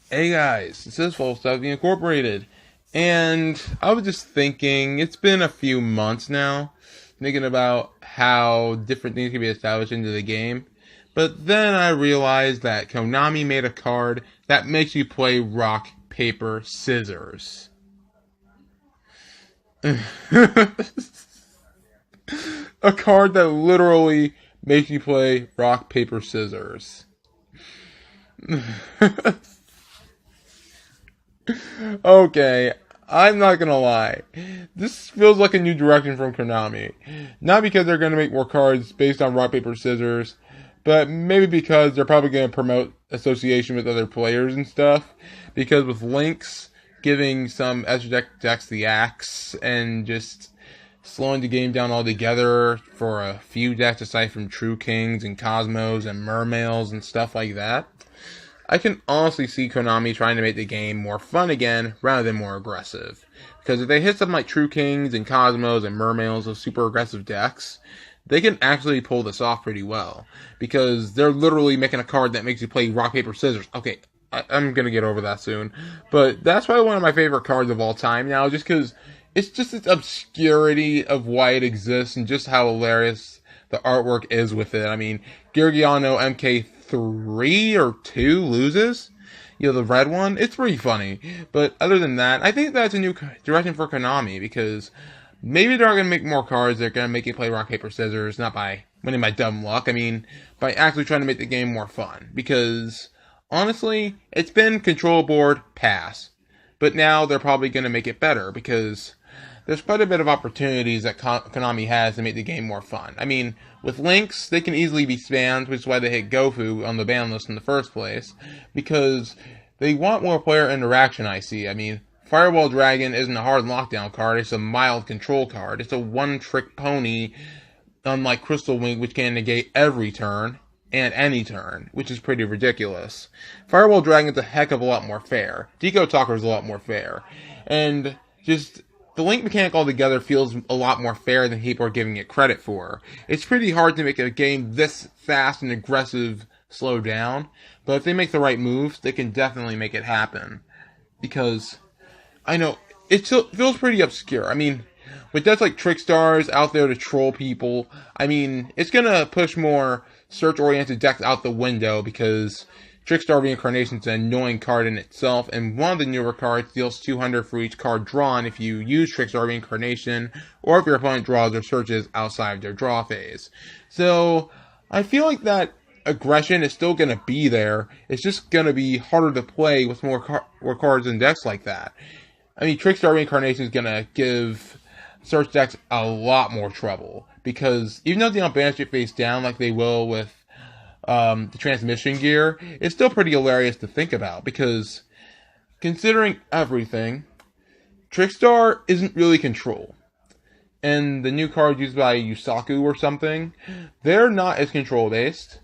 Hey guys, this is Full Stuff Incorporated, and I was just thinking, it's been a few months now, thinking about how different things can be established into the game, but then I realized that Konami made a card that makes you play rock, paper, scissors. A card that literally makes you play rock, paper, scissors. Okay, I'm not gonna lie. This feels like a new direction from Konami. Not because they're gonna make more cards based on rock, paper, scissors, but maybe because they're probably gonna promote association with other players and stuff. Because with Links giving some extra decks the axe and just slowing the game down altogether for a few decks aside from True Kings and Cosmos and Mermails and stuff like that. I can honestly see Konami trying to make the game more fun again rather than more aggressive. Because if they hit something like True Kings and Cosmos and Mermails, those super aggressive decks, they can actually pull this off pretty well. Because they're literally making a card that makes you play rock, paper, scissors. Okay, I'm gonna get over that soon. But that's probably one of my favorite cards of all time now, just because it's just its obscurity of why it exists and just how hilarious the artwork is with it. I mean, Giorgiano MK3 or 2 loses. The red one. It's pretty funny. But other than that, I think that's a new direction for Konami because maybe they're not going to make more cards. They're going to make you play rock, paper, scissors, not by winning by dumb luck. I mean, by actually trying to make the game more fun. Because, honestly, it's been control board, pass. But now they're probably going to make it better because there's quite a bit of opportunities that Konami has to make the game more fun. I mean, with Links, they can easily be spammed, which is why they hit Gofu on the ban list in the first place, because they want more player interaction, I see. I mean, Firewall Dragon isn't a hard lockdown card, it's a mild control card. It's a one-trick pony, unlike Crystal Wing, which can negate every turn, and any turn, which is pretty ridiculous. Firewall Dragon's a heck of a lot more fair. Deco Talker's a lot more fair. And just the link mechanic altogether feels a lot more fair than people are giving it credit for. It's pretty hard to make a game this fast and aggressive slow down, but if they make the right moves, they can definitely make it happen. Because, I know, it feels pretty obscure. I mean, with decks like Trickstars out there to troll people, I mean, it's gonna push more search-oriented decks out the window because Trickstar Reincarnation is an annoying card in itself, and one of the newer cards deals 200 for each card drawn if you use Trickstar Reincarnation, or if your opponent draws or searches outside of their draw phase. So, I feel like that aggression is still going to be there, it's just going to be harder to play with more cards and decks like that. I mean, Trickstar Reincarnation is going to give search decks a lot more trouble, because even though they don't banish it face down like they will with the transmission gear, it's still pretty hilarious to think about, because considering everything, Trickstar isn't really control. And the new card used by Yusaku or something, they're not as control based.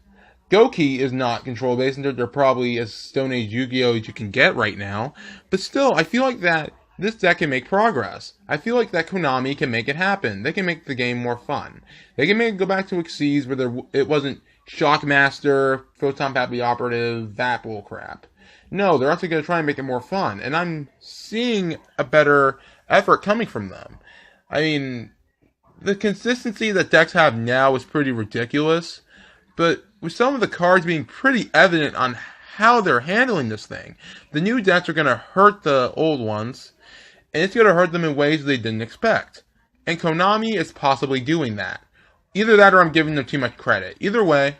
Goki is not control based, and they're probably as Stone Age Yu-Gi-Oh! As you can get right now. But still, I feel like that this deck can make progress. I feel like that Konami can make it happen. They can make the game more fun. They can make it go back to Xyz where it wasn't Shockmaster, Photon Pappy Operative, that bullcrap. No, they're actually going to try and make it more fun, and I'm seeing a better effort coming from them. I mean, the consistency that decks have now is pretty ridiculous, but with some of the cards being pretty evident on how they're handling this thing, the new decks are going to hurt the old ones, and it's going to hurt them in ways they didn't expect. And Konami is possibly doing that. Either that or I'm giving them too much credit. Either way,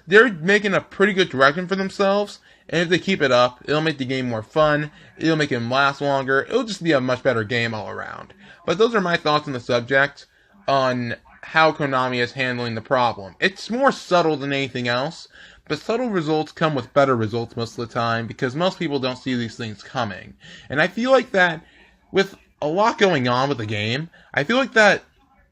they're making a pretty good direction for themselves, and if they keep it up, it'll make the game more fun, it'll make it last longer, it'll just be a much better game all around. But those are my thoughts on the subject, on how Konami is handling the problem. It's more subtle than anything else, but subtle results come with better results most of the time, because most people don't see these things coming. And I feel like that, with a lot going on with the game, I feel like that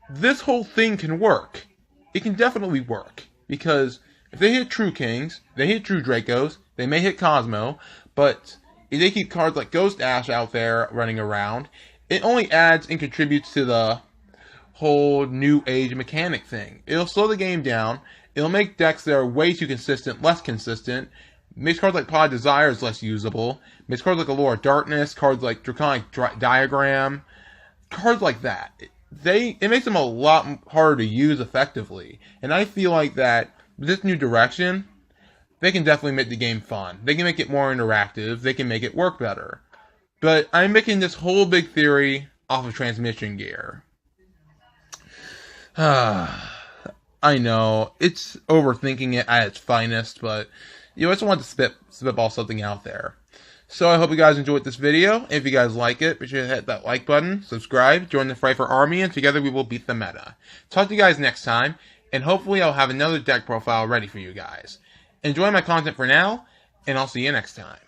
this whole thing can work. It can definitely work. Because if they hit True Kings, they hit True Dracos, they may hit Cosmo, but if they keep cards like Ghost Ash out there running around, it only adds and contributes to the whole new age mechanic thing. It'll slow the game down, it'll make decks that are way too consistent less consistent, Makes cards like Pod Desire is less usable. Makes cards like Allure of Darkness, cards like Draconic Diagram, cards like that. It makes them a lot harder to use effectively. And I feel like that with this new direction, they can definitely make the game fun. They can make it more interactive. They can make it work better. But I'm making this whole big theory off of transmission gear. I know, it's overthinking it at its finest, but I just want to spitball something out there. So I hope you guys enjoyed this video. If you guys like it, be sure to hit that like button, subscribe, join the Pfeiffer Army, and together we will beat the meta. Talk to you guys next time, and hopefully I'll have another deck profile ready for you guys. Enjoy my content for now, and I'll see you next time.